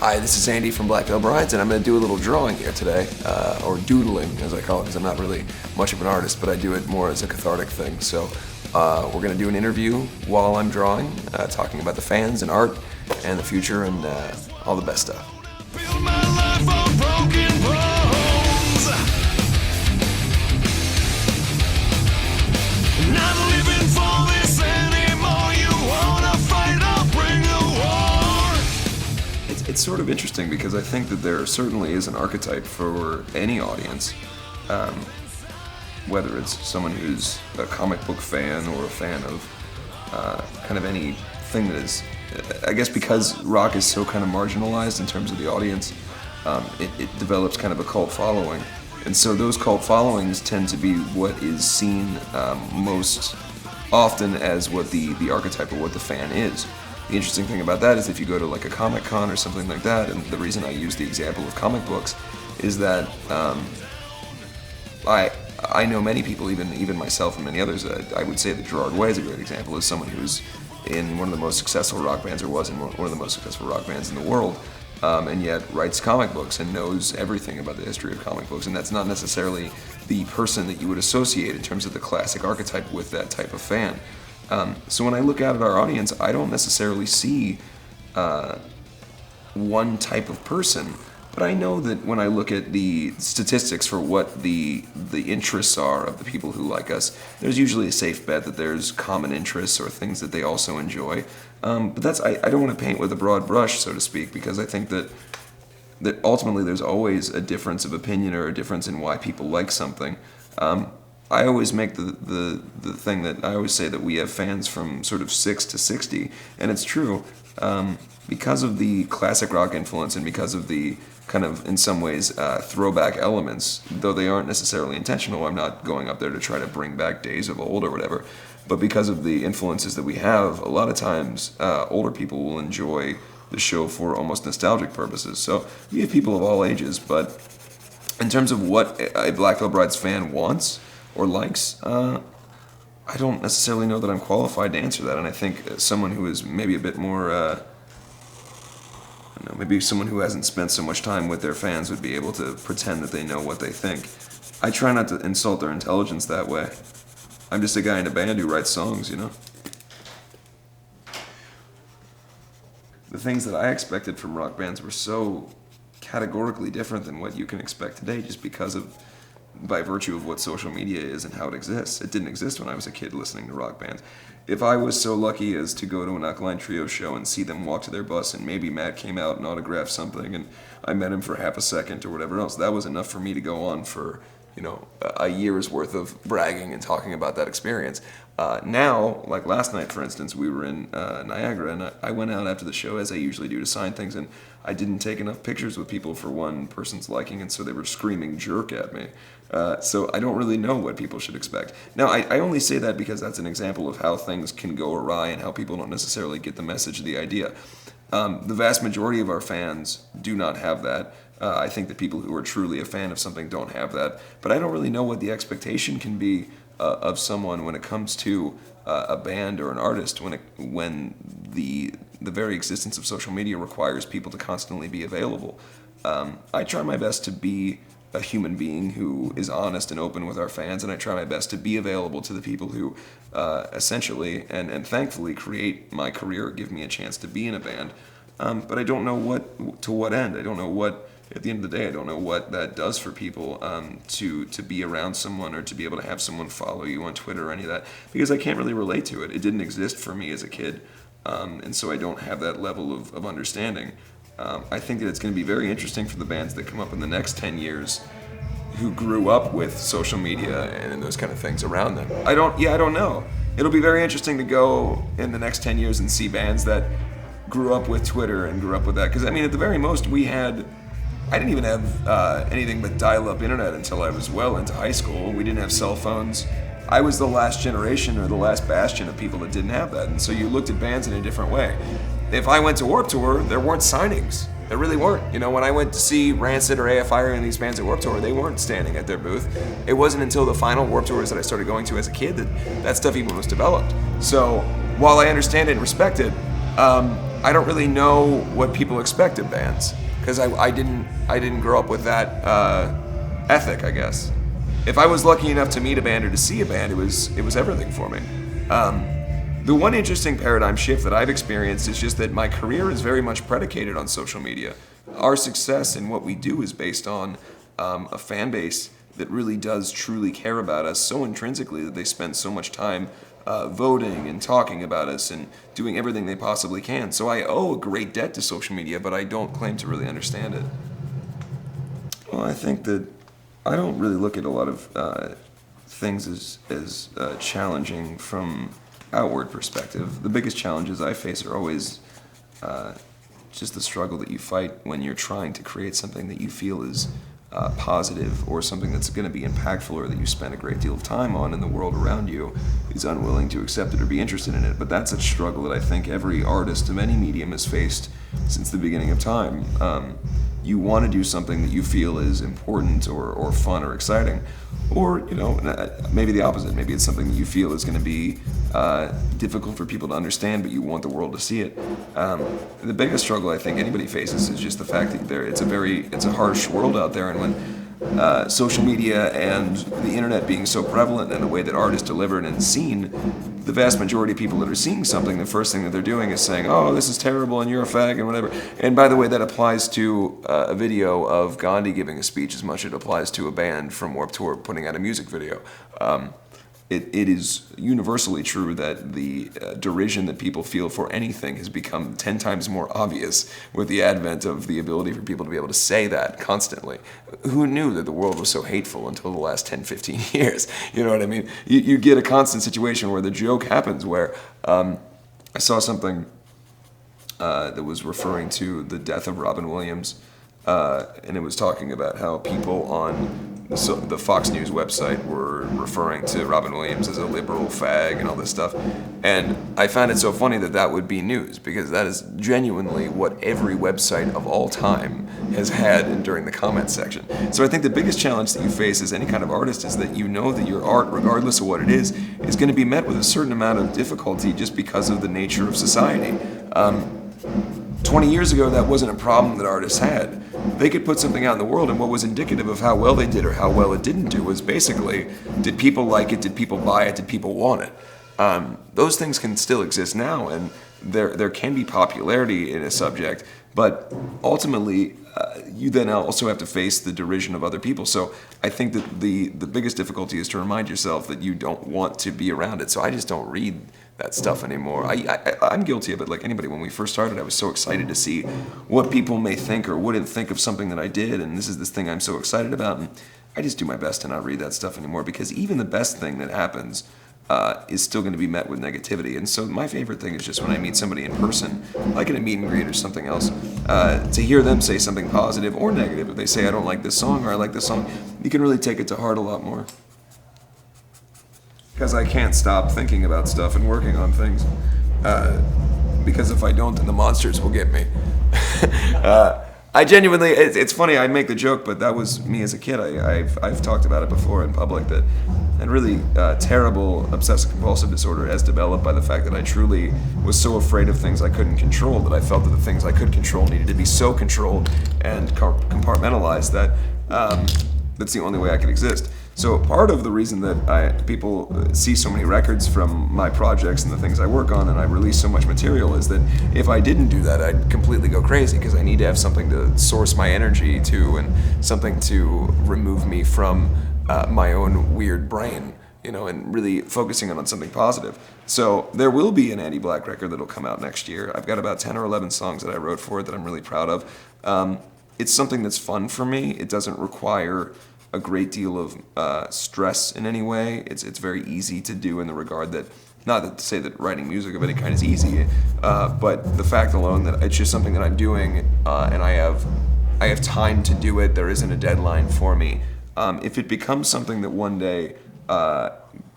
Hi, this is Andy from Black Veil Brides, and I'm going to do a little drawing here today, or doodling, as I call it, because I'm not really much of an artist, but I do it more as a cathartic thing. So we're going to do an interview while I'm drawing, talking about the fans and art and the future and all the best stuff. Build my life on broken bones. Not living for this anymore. You wanna fight, I'll bring the war. It's sort of interesting because I think that there certainly is an archetype for any audience, whether it's someone who's a comic book fan or a fan of kind of anything that is, I guess because rock is so kind of marginalized in terms of the audience, it develops kind of a cult following. And so those cult followings tend to be what is seen most often as what the archetype of what the fan is. The interesting thing about that is if you go to like a Comic Con or something like that, and the reason I use the example of comic books is that I know many people, even myself and many others. I would say that Gerard Way is a great example as someone who's in one of the most successful rock bands, or was in one of the most successful rock bands in the world, and yet writes comic books and knows everything about the history of comic books. And that's not necessarily the person that you would associate in terms of the classic archetype with that type of fan. So when I look out at our audience, I don't necessarily see one type of person, but I know that when I look at the statistics for what the interests are of the people who like us, there's usually a safe bet that there's common interests or things that they also enjoy. But I don't want to paint with a broad brush, so to speak, because I think that ultimately there's always a difference of opinion or a difference in why people like something. I always make the thing that I always say that we have fans from sort of 6 to 60, and it's true. Because of the classic rock influence and because of the kind of, in some ways, throwback elements, though they aren't necessarily intentional, I'm not going up there to try to bring back days of old or whatever, but because of the influences that we have, a lot of times older people will enjoy the show for almost nostalgic purposes. So we have people of all ages, but in terms of what a Black Veil Brides fan wants or likes, I don't necessarily know that I'm qualified to answer that, and I think someone who is maybe a bit more, maybe someone who hasn't spent so much time with their fans would be able to pretend that they know what they think. I try not to insult their intelligence that way. I'm just a guy in a band who writes songs, you know? The things that I expected from rock bands were so categorically different than what you can expect today just by virtue of what social media is and how it exists. It didn't exist when I was a kid listening to rock bands. If I was so lucky as to go to an Alkaline Trio show and see them walk to their bus and maybe Matt came out and autographed something and I met him for half a second or whatever else, that was enough for me to go on for, a year's worth of bragging and talking about that experience. Now, like last night, for instance, we were in Niagara, and I went out after the show, as I usually do, to sign things, and I didn't take enough pictures with people for one person's liking, and so they were screaming jerk at me. So I don't really know what people should expect. Now, I only say that because that's an example of how things can go awry and how people don't necessarily get the message of the idea. The vast majority of our fans do not have that. I think that people who are truly a fan of something don't have that. But I don't really know what the expectation can be of someone when it comes to a band or an artist when the very existence of social media requires people to constantly be available. I try my best to be a human being who is honest and open with our fans, and I try my best to be available to the people who essentially and thankfully create my career, give me a chance to be in a band. But I don't know to what end. I don't know what, at the end of the day, I don't know what that does for people to be around someone or to be able to have someone follow you on Twitter or any of that, because I can't really relate to it. It didn't exist for me as a kid, and so I don't have that level of understanding. I think that it's going to be very interesting for the bands that come up in the next 10 years who grew up with social media and those kind of things around them. I don't know. It'll be very interesting to go in the next 10 years and see bands that grew up with Twitter and grew up with that. Because, I mean, at the very most, I didn't even have anything but dial-up internet until I was well into high school. We didn't have cell phones. I was the last generation or the last bastion of people that didn't have that. And so you looked at bands in a different way. If I went to Warped Tour, there weren't signings. There really weren't. When I went to see Rancid or AFI or any of these bands at Warped Tour, they weren't standing at their booth. It wasn't until the final Warped Tours that I started going to as a kid that stuff even was developed. So while I understand it and respect it, I don't really know what people expect of bands because I didn't grow up with that ethic, I guess. If I was lucky enough to meet a band or to see a band, it was everything for me. The one interesting paradigm shift that I've experienced is just that my career is very much predicated on social media. Our success in what we do is based on a fan base that really does truly care about us so intrinsically that they spend so much time voting and talking about us and doing everything they possibly can. So I owe a great debt to social media, but I don't claim to really understand it. Well, I think that I don't really look at a lot of things as challenging from outward perspective. The biggest challenges I face are always just the struggle that you fight when you're trying to create something that you feel is positive or something that's going to be impactful or that you spend a great deal of time on, and the world around you is unwilling to accept it or be interested in it. But that's a struggle that I think every artist of any medium has faced since the beginning of time. You want to do something that you feel is important or fun or exciting, or maybe the opposite. Maybe it's something that you feel is going to be difficult for people to understand, but you want the world to see it. The biggest struggle I think anybody faces is just the fact that it's a harsh world out there, and when social media and the internet being so prevalent and the way that art is delivered and seen, the vast majority of people that are seeing something, the first thing that they're doing is saying, "Oh, this is terrible, and you're a fag," and whatever. And by the way, that applies to a video of Gandhi giving a speech as much as it applies to a band from Warped Tour putting out a music video. It is universally true that the derision that people feel for anything has become 10 times more obvious with the advent of the ability for people to be able to say that constantly. Who knew that the world was so hateful until the last 10, 15 years? You know what I mean? You get a constant situation where the joke happens where I saw something that was referring to the death of Robin Williams, and it was talking about how people on the Fox News website were referring to Robin Williams as a liberal fag and all this stuff. And I found it so funny that would be news, because that is genuinely what every website of all time has had during the comment section. So I think the biggest challenge that you face as any kind of artist is that you know that your art, regardless of what it is going to be met with a certain amount of difficulty just because of the nature of society. 20 years ago, that wasn't a problem that artists had. They could put something out in the world, and what was indicative of how well they did or how well it didn't do was basically, did people like it, did people buy it, did people want it? Those things can still exist now, and there can be popularity in a subject, but ultimately, you then also have to face the derision of other people. So I think that the biggest difficulty is to remind yourself that you don't want to be around it. So I just don't read that stuff anymore. I'm guilty of it like anybody. When we first started, I was so excited to see what people may think or wouldn't think of something that I did, and this is this thing I'm so excited about, and I just do my best to not read that stuff anymore, because even the best thing that happens is still going to be met with negativity. And so my favorite thing is just when I meet somebody in person, like in a meet and greet or something else, to hear them say something positive or negative. If they say, "I don't like this song," or "I like this song," you can really take it to heart a lot more. Because I can't stop thinking about stuff and working on things. Because if I don't, then the monsters will get me. I genuinely, it's funny, I make the joke, but that was me as a kid. I've talked about it before in public, that a really terrible obsessive-compulsive disorder has developed by the fact that I truly was so afraid of things I couldn't control, that I felt that the things I could control needed to be so controlled and compartmentalized that that's the only way I could exist. So part of the reason that people see so many records from my projects and the things I work on, and I release so much material, is that if I didn't do that, I'd completely go crazy, because I need to have something to source my energy to and something to remove me from my own weird brain, and really focusing on something positive. So there will be an Andy Black record that'll come out next year. I've got about 10 or 11 songs that I wrote for it that I'm really proud of. It's something that's fun for me. It doesn't require a great deal of stress in any way. It's very easy to do in the regard that, not to say that writing music of any kind is easy, but the fact alone that it's just something that I'm doing, and I have time to do it. There isn't a deadline for me. If it becomes something that one day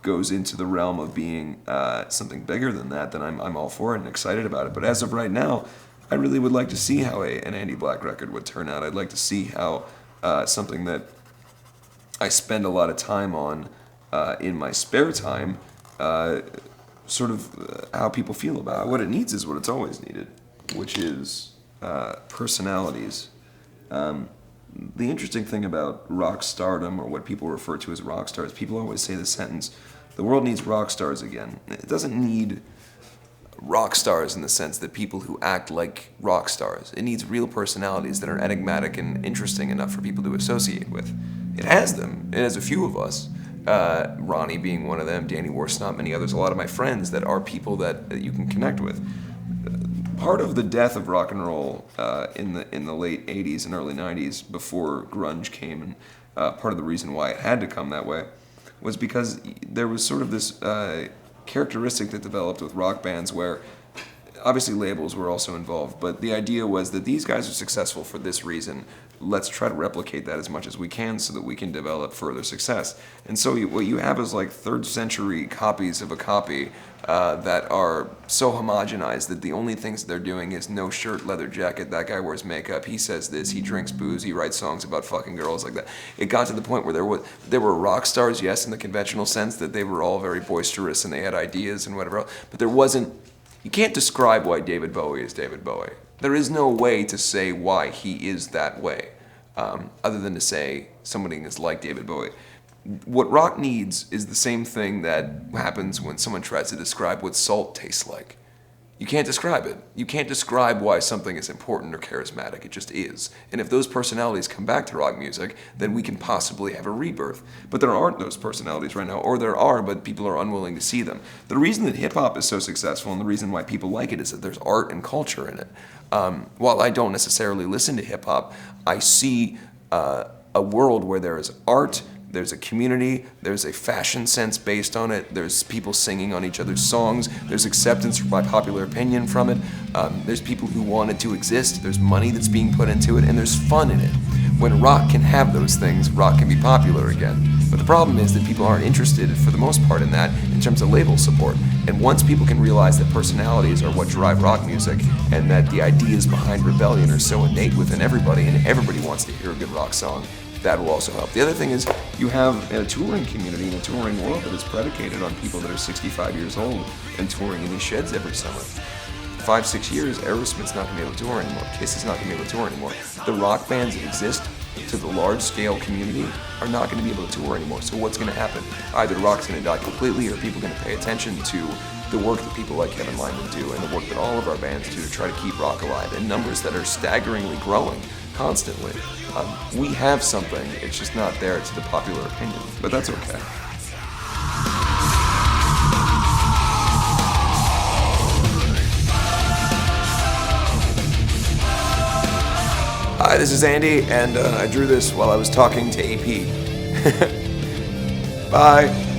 goes into the realm of being something bigger than that, then I'm all for it and excited about it. But as of right now, I really would like to see how an Andy Black record would turn out. I'd like to see how something that I spend a lot of time on in my spare time sort of how people feel about it. What it needs is what it's always needed, which is personalities. The interesting thing about rock stardom, or what people refer to as rock stars, people always say the sentence, the world needs rock stars again. It doesn't need rock stars in the sense that people who act like rock stars. It needs real personalities that are enigmatic and interesting enough for people to associate with. It has them. It has a few of us. Ronnie being one of them, Danny Worsnop, many others, a lot of my friends that are people that you can connect with. Part of the death of rock and roll in the late 80s and early 90s, before grunge came, and part of the reason why it had to come that way, was because there was sort of this characteristic that developed with rock bands where obviously labels were also involved, but the idea was that these guys are successful for this reason. Let's try to replicate that as much as we can so that we can develop further success. And so what you have is like third century copies of a copy that are so homogenized that the only things they're doing is no shirt, leather jacket, that guy wears makeup, he says this, he drinks booze, he writes songs about fucking girls, like that. It got to the point where there were rock stars, yes, in the conventional sense that they were all very boisterous and they had ideas and whatever else, but there wasn't. You can't describe why David Bowie is David Bowie. There is no way to say why he is that way, other than to say somebody is like David Bowie. What rock needs is the same thing that happens when someone tries to describe what salt tastes like. You can't describe it. You can't describe why something is important or charismatic. It just is. And if those personalities come back to rock music, then we can possibly have a rebirth. But there aren't those personalities right now, or there are, but people are unwilling to see them. The reason that hip-hop is so successful and the reason why people like it is that there's art and culture in it. While I don't necessarily listen to hip-hop, I see a world where there is art, there's a community, there's a fashion sense based on it, there's people singing on each other's songs, there's acceptance by popular opinion from it, there's people who want it to exist, there's money that's being put into it, and there's fun in it. When rock can have those things, rock can be popular again. But the problem is that people aren't interested, for the most part, in that in terms of label support. And once people can realize that personalities are what drive rock music, and that the ideas behind rebellion are so innate within everybody, and everybody wants to hear a good rock song, that will also help. The other thing is you have a touring community and a touring world that is predicated on people that are 65 years old and touring in these sheds every summer. 5-6 years, Aerosmith's not going to be able to tour anymore. Kiss is not going to be able to tour anymore. The rock bands that exist to the large-scale community are not going to be able to tour anymore. So what's going to happen? Either rock's going to die completely, or people are going to pay attention to the work that people like Kevin Lyman do and the work that all of our bands do to try to keep rock alive in numbers that are staggeringly growing constantly. We have something, it's just not there to the popular opinion, but that's okay. Hi, this is Andy, and I drew this while I was talking to AP. Bye.